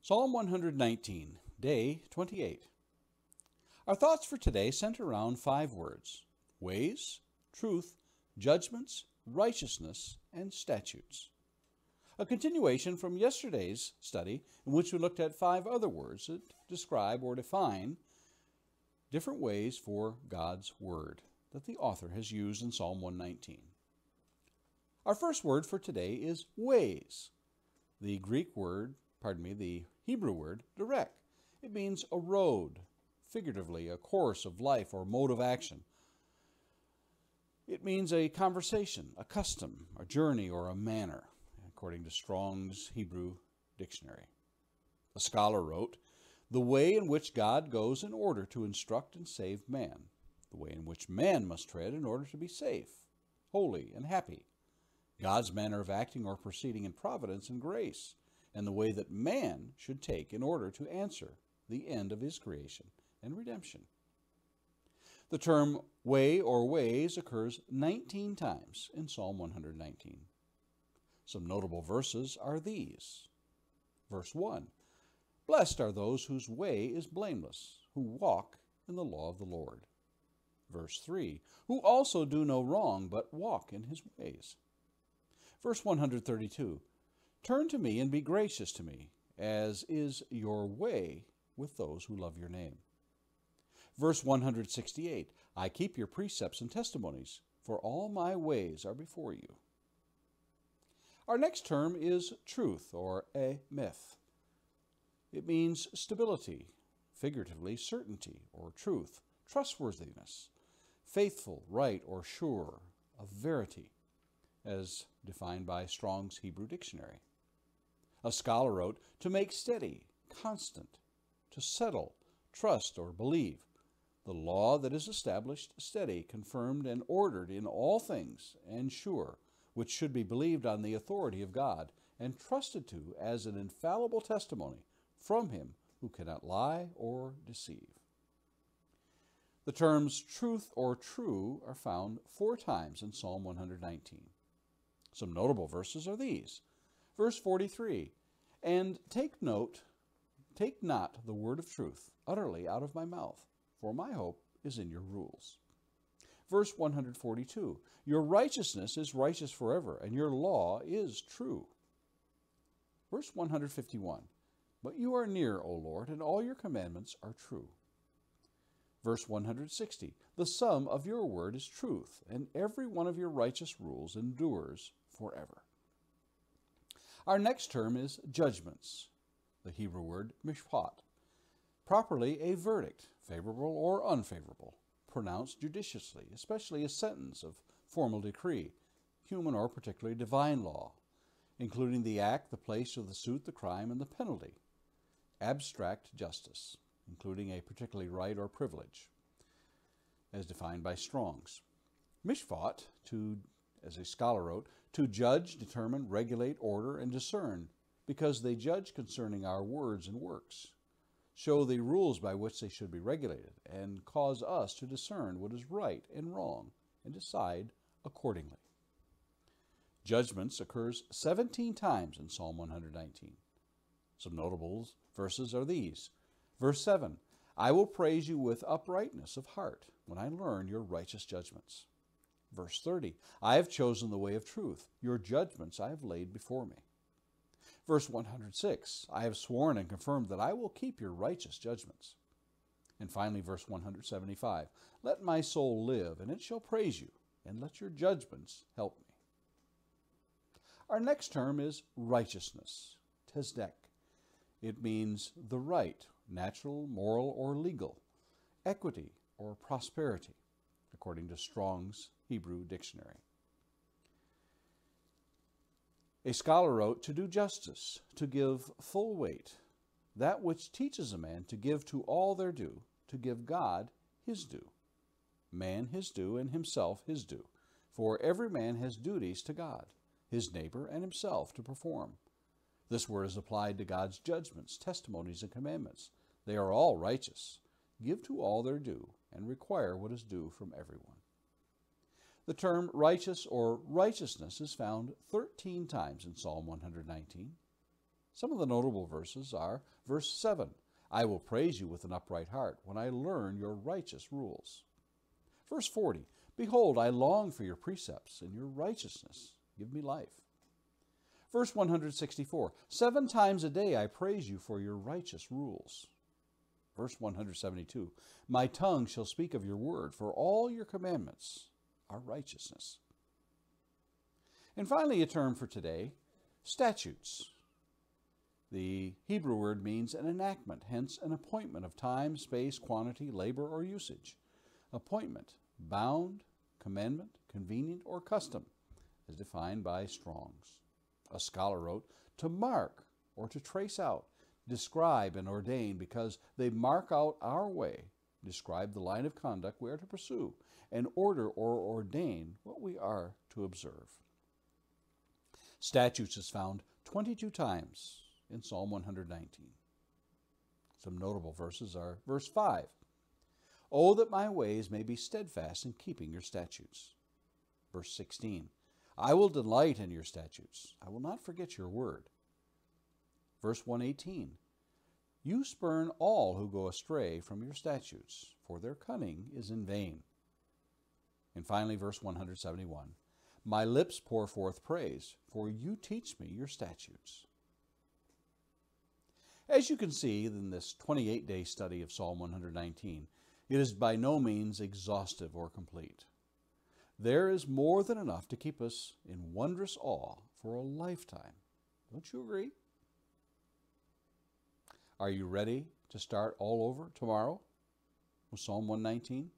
Psalm 119, Day 28. Our thoughts for today center around 5 words: ways, truth, judgments, righteousness, and statutes. A continuation from yesterday's study in which we looked at 5 other words that describe or define different ways for God's Word that the author has used in Psalm 119. Our first word for today is ways. The the Hebrew word, derek. It means a road, figuratively a course of life or mode of action. It means a conversation, a custom, a journey, or a manner, according to Strong's Hebrew Dictionary. A scholar wrote, "The way in which God goes in order to instruct and save man, the way in which man must tread in order to be safe, holy, and happy, God's manner of acting or proceeding in providence and grace, and the way that man should take in order to answer the end of his creation and redemption." The term way or ways occurs 19 times in Psalm 119. Some notable verses are these. Verse 1, "Blessed are those whose way is blameless, who walk in the law of the Lord." Verse 3, "Who also do no wrong, but walk in his ways." Verse 132, "Turn to me and be gracious to me, as is your way with those who love your name." Verse 168, "I keep your precepts and testimonies, for all my ways are before you." Our next term is truth, or myth. It means stability, figuratively certainty or truth, trustworthiness, faithful, right, or sure, of verity, as defined by Strong's Hebrew Dictionary. A scholar wrote, "To make steady, constant, to settle, trust, or believe, the law that is established, steady, confirmed, and ordered in all things, and sure, which should be believed on the authority of God, and trusted to as an infallible testimony from him who cannot lie or deceive." The terms truth or true are found 4 times in Psalm 119. Some notable verses are these. Verse 43, "And take not the word of truth utterly out of my mouth, for my hope is in your rules." Verse 142, "Your righteousness is righteous forever, and your law is true." Verse 151, "But you are near, O Lord, and all your commandments are true." Verse 160, "The sum of your word is truth, and every one of your righteous rules endures forever." Our next term is judgments, the Hebrew word mishpat, properly a verdict, favorable or unfavorable, pronounced judiciously, especially a sentence of formal decree, human or particularly divine law, including the act, the place of the suit, the crime, and the penalty. Abstract justice, including a particularly right or privilege, as defined by Strong's. Mishpat, as a scholar wrote, "to judge, determine, regulate, order, and discern, because they judge concerning our words and works, show the rules by which they should be regulated, and cause us to discern what is right and wrong, and decide accordingly." Judgments occurs 17 times in Psalm 119. Some notable verses are these. Verse 7, "I will praise you with uprightness of heart when I learn your righteous judgments." Verse 30, "I have chosen the way of truth. Your judgments I have laid before me." Verse 106, "I have sworn and confirmed that I will keep your righteous judgments." And finally, verse 175, "Let my soul live, and it shall praise you, and let your judgments help me." Our next term is righteousness, tesdek. It means the right, natural, moral, or legal, equity, or prosperity, according to Strong's Hebrew Dictionary. A scholar wrote, "To do justice, to give full weight, that which teaches a man to give to all their due, to give God his due, man his due, and himself his due. For every man has duties to God, his neighbor, and himself to perform. This word is applied to God's judgments, testimonies, and commandments. They are all righteous. Give to all their due, and require what is due from everyone." The term righteous or righteousness is found 13 times in Psalm 119. Some of the notable verses are verse 7, I will praise you with an upright heart when I learn your righteous rules. Verse 40, behold, I long for your precepts, and your righteousness give me life. Verse 164, 7 times a day I praise you for your righteous rules. Verse 172, my tongue shall speak of your word, for all your commandments are righteousness. And finally, a term for today, statutes. The Hebrew word means an enactment, hence an appointment of time, space, quantity, labor, or usage. Appointment, bound, commandment, convenient, or custom, as defined by Strong's. A scholar wrote, to mark or to trace out, describe and ordain, because they mark out our way, describe the line of conduct we are to pursue, and order or ordain what we are to observe. Statutes is found 22 times in Psalm 119. Some notable verses are verse 5, oh, that my ways may be steadfast in keeping your statutes. Verse 16, I will delight in your statutes. I will not forget your word. Verse 118, you spurn all who go astray from your statutes, for their cunning is in vain. And finally, verse 171, my lips pour forth praise, for you teach me your statutes. As you can see in this 28-day study of Psalm 119, it is by no means exhaustive or complete. There is more than enough to keep us in wondrous awe for a lifetime. Don't you agree? Are you ready to start all over tomorrow with Psalm 119?